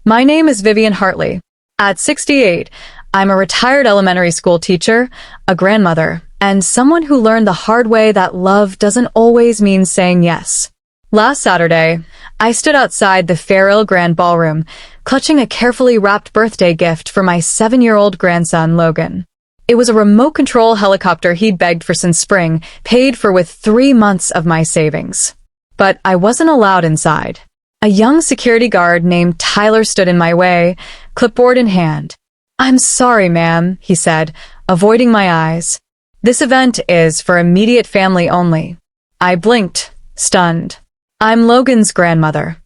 My name is Vivien Hartley. At 68, I'm a retired elementary school teacher, a grandmother, and someone who learned the hard way that love doesn't always mean saying yes. Last Saturday, I stood outside the Fairhill Grand Ballroom, clutching a carefully wrapped birthday gift for my 7-year-old grandson, Logan. It was a remote control helicopter he'd begged for since spring, paid for with 3 months of my savings. But I wasn't allowed inside. A young security guard named Tyler stood in my way, clipboard in hand. "I'm sorry, ma'am," he said, avoiding my eyes. "This event is for immediate family only." I blinked, stunned. "I'm Logan's grandmother."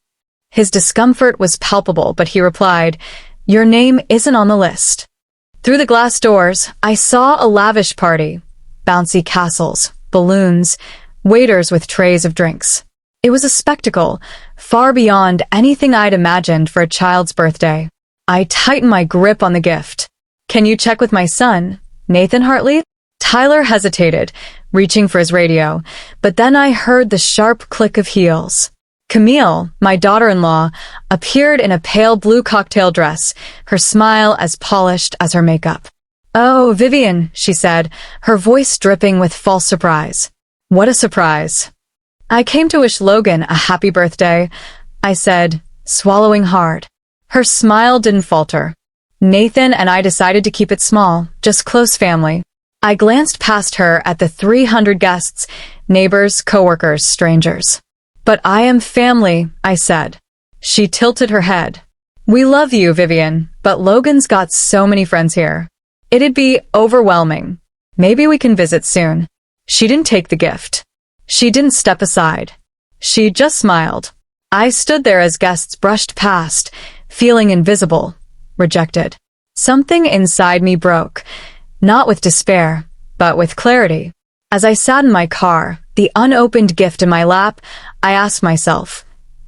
His discomfort was palpable, but he replied, "Your name isn't on the list." Through the glass doors, I saw a lavish party. Bouncy castles, balloons, waiters with trays of drinks. It was a spectacle, far beyond anything I'd imagined for a child's birthday. I tightened my grip on the gift. "Can you check with my son, Nathan Hartley?" Tyler hesitated, reaching for his radio, but then I heard the sharp click of heels. Camille, my daughter-in-law, appeared in a pale blue cocktail dress, her smile as polished as her makeup. "Oh, Vivien," she said, her voice dripping with false surprise. "What a surprise." "I came to wish Logan a happy birthday," I said, swallowing hard. Her smile didn't falter. "Nathan and I decided to keep it small, just close family." I glanced past her at the 300 guests, neighbors, coworkers, strangers. "But I am family," I said. She tilted her head. "We love you, Vivien, but Logan's got so many friends here. It'd be overwhelming. Maybe we can visit soon." She didn't take the gift. She didn't step aside. She just smiled. I stood there as guests brushed past, feeling invisible, rejected. Something inside me broke, not with despair, but with clarity. As I sat in my car, the unopened gift in my lap, I asked myself,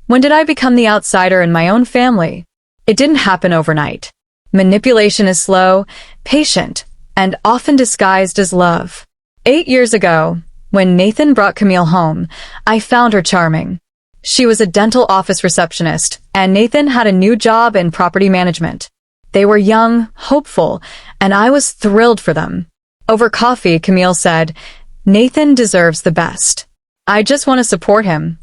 when did I become the outsider in my own family? It didn't happen overnight. Manipulation is slow, patient, and often disguised as love. 8 years ago, when Nathan brought Camille home, I found her charming. She was a dental office receptionist, and Nathan had a new job in property management. They were young, hopeful, and I was thrilled for them. Over coffee, Camille said, "Nathan deserves the best. I just want to support him."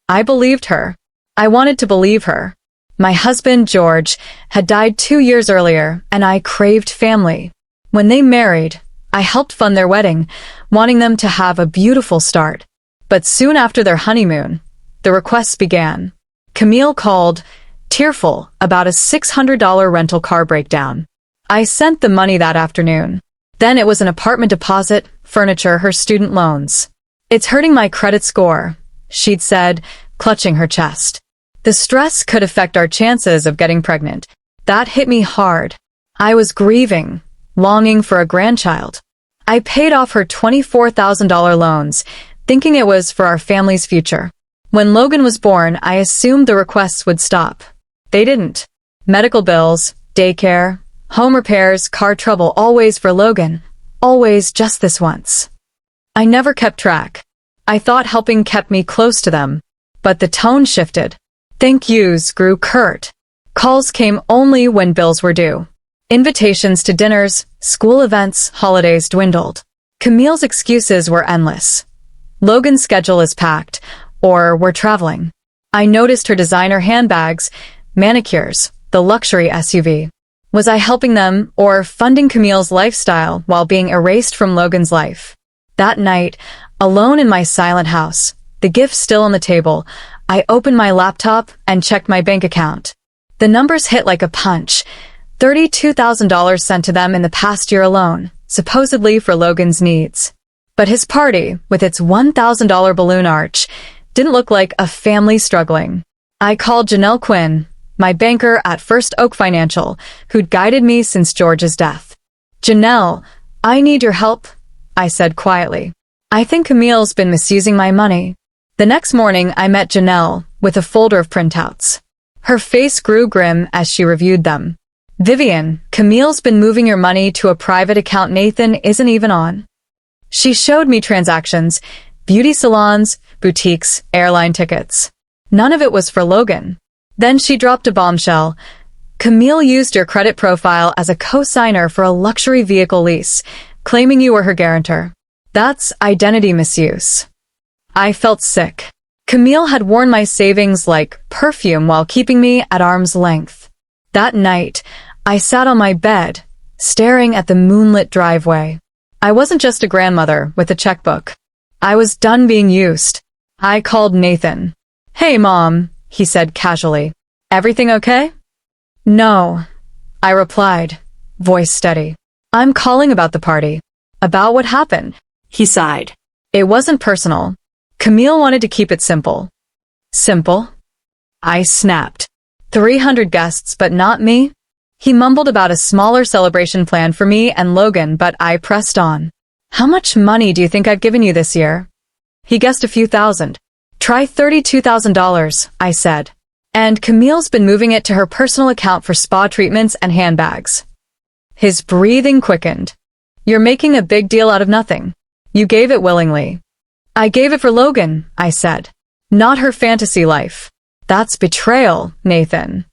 I believed her. I wanted to believe her. My husband, George, had died 2 years earlier, and I craved family. When they married, I helped fund their wedding, wanting them to have a beautiful start. But soon after their honeymoon, the requests began. Camille called, tearful, about a $600 rental car breakdown. I sent the money that afternoon. Then it was an apartment deposit, furniture, her student loans. "It's hurting my credit score," she'd said, clutching her chest. The stress could affect our chances of getting pregnant. That hit me hard. I was grieving, longing for a grandchild. I paid off her $24,000 loans, thinking it was for our family's future. When Logan was born, I assumed the requests would stop. They didn't. Medical bills, daycare, home repairs, car trouble, always for Logan. Always just this once. I never kept track. I thought helping kept me close to them. But the tone shifted. Thank yous grew curt. Calls came only when bills were due. Invitations to dinners, school events, holidays dwindled. Camille's excuses were endless. Logan's schedule is packed, or we're traveling. I noticed her designer handbags, manicures, the luxury SUV. Was I helping them or funding Camille's lifestyle while being erased from Logan's life? That night, alone in my silent house, the gift still on the table, I opened my laptop and checked my bank account. The numbers hit like a punch. $32,000 sent to them in the past year alone, supposedly for Logan's needs. But his party, with its $1,000 balloon arch, didn't look like a family struggling. I called Janelle Quinn, my banker at First Oak Financial, who'd guided me since George's death. "Janelle, I need your help," I said quietly. "I think Camille's been misusing my money." The next morning, I met Janelle with a folder of printouts. Her face grew grim as she reviewed them. "Vivien, Camille's been moving your money to a private account Nathan isn't even on." She showed me transactions, beauty salons, boutiques, airline tickets. None of it was for Logan. Then she dropped a bombshell. Camille used your credit profile as a co-signer for a luxury vehicle lease, claiming you were her guarantor. That's identity misuse. I felt sick. Camille had worn my savings like perfume while keeping me at arm's length. That night, I sat on my bed, staring at the moonlit driveway. I wasn't just a grandmother with a checkbook. I was done being used. I called Nathan. "Hey, Mom," he said casually. "Everything okay?" "No," I replied, voice steady. "I'm calling about the party. About what happened." He sighed. "It wasn't personal. Camille wanted to keep it simple." "Simple?" I snapped. 300 guests, but not me? He mumbled about a smaller celebration plan for me and Logan, but I pressed on. "How much money do you think I've given you this year?" He guessed a few thousand. "Try $32,000, I said. "And Camille's been moving it to her personal account for spa treatments and handbags." His breathing quickened. "You're making a big deal out of nothing. You gave it willingly." "I gave it for Logan," I said. "Not her fantasy life." "That's betrayal, Nathan."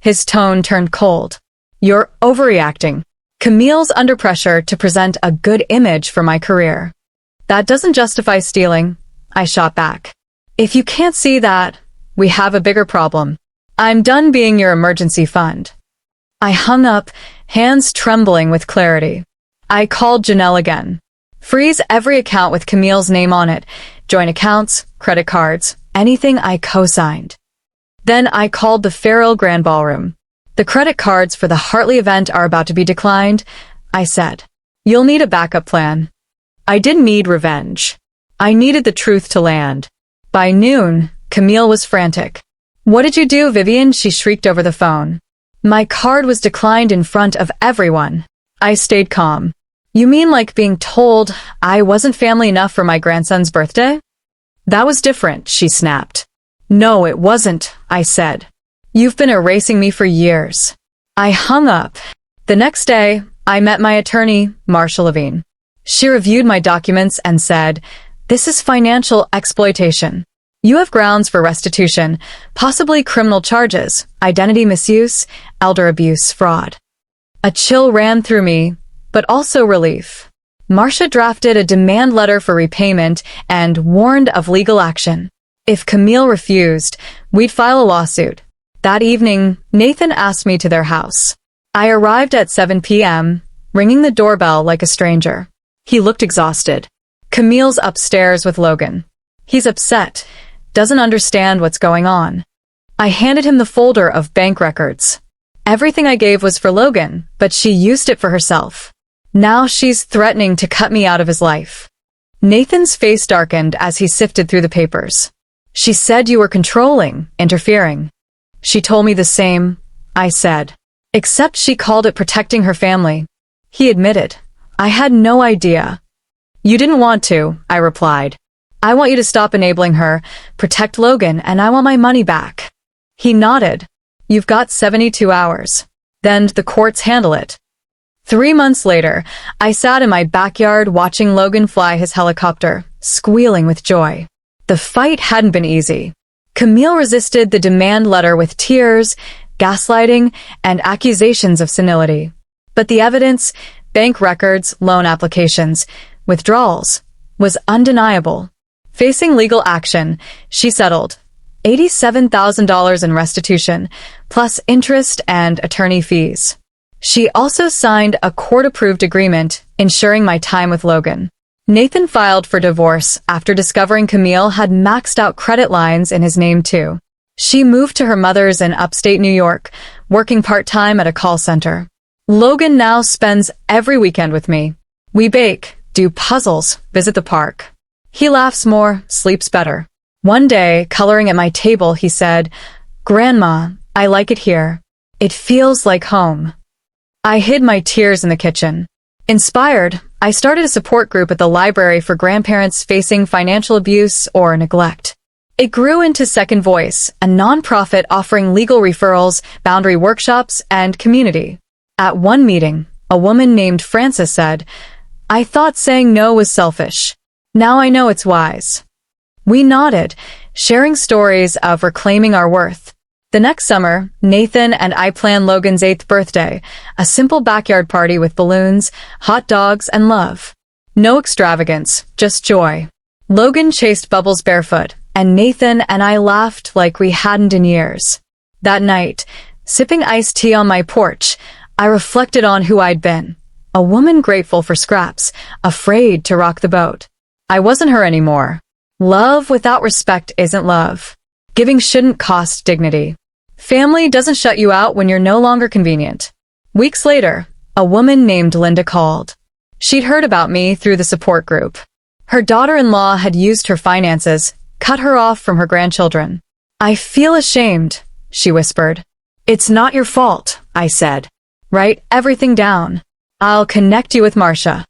His tone turned cold. "You're overreacting. Camille's under pressure to present a good image for my career." "That doesn't justify stealing," I shot back. "If you can't see that, we have a bigger problem. I'm done being your emergency fund." I hung up, hands trembling with clarity. I called Janelle again. "Freeze every account with Camille's name on it. Joint accounts, credit cards, anything I co-signed." Then I called the Farrell Grand Ballroom. "The credit cards for the Hartley event are about to be declined," I said. "You'll need a backup plan." I didn't need revenge. I needed the truth to land. By noon, Camille was frantic. "What did you do, Vivien?" she shrieked over the phone. "My card was declined in front of everyone." I stayed calm. "You mean like being told I wasn't family enough for my grandson's birthday?" "That was different," she snapped. "No, it wasn't," I said. "You've been erasing me for years." I hung up. The next day, I met my attorney, Marsha Levine. She reviewed my documents and said, "This is financial exploitation. You have grounds for restitution, possibly criminal charges, identity misuse, elder abuse, fraud." A chill ran through me, but also relief. Marsha drafted a demand letter for repayment and warned of legal action. If Camille refused, we'd file a lawsuit. That evening, Nathan asked me to their house. I arrived at 7 p.m., ringing the doorbell like a stranger. He looked exhausted. "Camille's upstairs with Logan. He's upset, doesn't understand what's going on." I handed him the folder of bank records. Everything I gave was for Logan, but she used it for herself. Now she's threatening to cut me out of his life. Nathan's face darkened as he sifted through the papers. "She said you were controlling, interfering." "She told me the same," I said. "Except she called it protecting her family." He admitted. "I had no idea." "You didn't want to," I replied. "I want you to stop enabling her, protect Logan, and I want my money back." He nodded. "You've got 72 hours. Then the courts handle it." 3 months later, I sat in my backyard watching Logan fly his helicopter, squealing with joy. The fight hadn't been easy. Camille resisted the demand letter with tears, gaslighting, and accusations of senility. But the evidence, bank records, loan applications, withdrawals, was undeniable. Facing legal action, she settled $87,000 in restitution, plus interest and attorney fees. She also signed a court-approved agreement ensuring my time with Logan. Nathan filed for divorce after discovering Camille had maxed out credit lines in his name too. She moved to her mother's in upstate New York, working part-time at a call center. Logan now spends every weekend with me. We bake, do puzzles, visit the park. He laughs more, sleeps better. One day, coloring at my table, he said, "Grandma, I like it here. It feels like home." I hid my tears in the kitchen. Inspired, I started a support group at the library for grandparents facing financial abuse or neglect. It grew into Second Voice, a nonprofit offering legal referrals, boundary workshops, and community. At one meeting, a woman named Frances said, "I thought saying no was selfish. Now I know it's wise." We nodded, sharing stories of reclaiming our worth. The next summer, Nathan and I planned Logan's 8th birthday, a simple backyard party with balloons, hot dogs, and love. No extravagance, just joy. Logan chased Bubbles barefoot, and Nathan and I laughed like we hadn't in years. That night, sipping iced tea on my porch, I reflected on who I'd been. A woman grateful for scraps, afraid to rock the boat. I wasn't her anymore. Love without respect isn't love. Giving shouldn't cost dignity. Family doesn't shut you out when you're no longer convenient. Weeks later, a woman named Linda called. She'd heard about me through the support group. Her daughter-in-law had used her finances, cut her off from her grandchildren. "I feel ashamed," she whispered. "It's not your fault," I said. "Write everything down. I'll connect you with Marcia."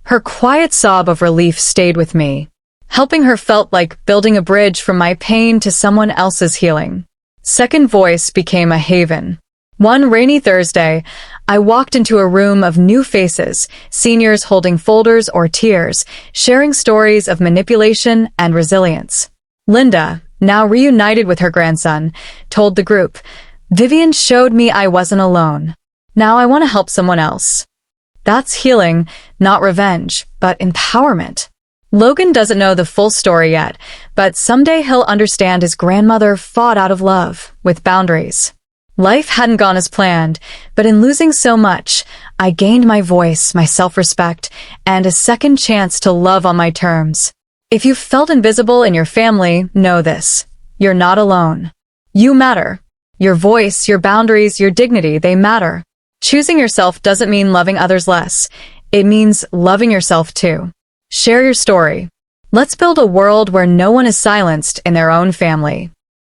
Her quiet sob of relief stayed with me. Helping her felt like building a bridge from my pain to someone else's healing. Second Voice became a haven. One rainy Thursday, I walked into a room of new faces, seniors holding folders or tears, sharing stories of manipulation and resilience. Linda, now reunited with her grandson, told the group, "Vivien showed me I wasn't alone. Now I want to help someone else." That's healing, not revenge, but empowerment. Logan doesn't know the full story yet, but someday he'll understand his grandmother fought out of love, with boundaries. Life hadn't gone as planned, but in losing so much, I gained my voice, my self-respect, and a second chance to love on my terms. If you felt invisible in your family, know this. You're not alone. You matter. Your voice, your boundaries, your dignity, they matter. Choosing yourself doesn't mean loving others less. It means loving yourself too. Share your story. Let's build a world where no one is silenced in their own family.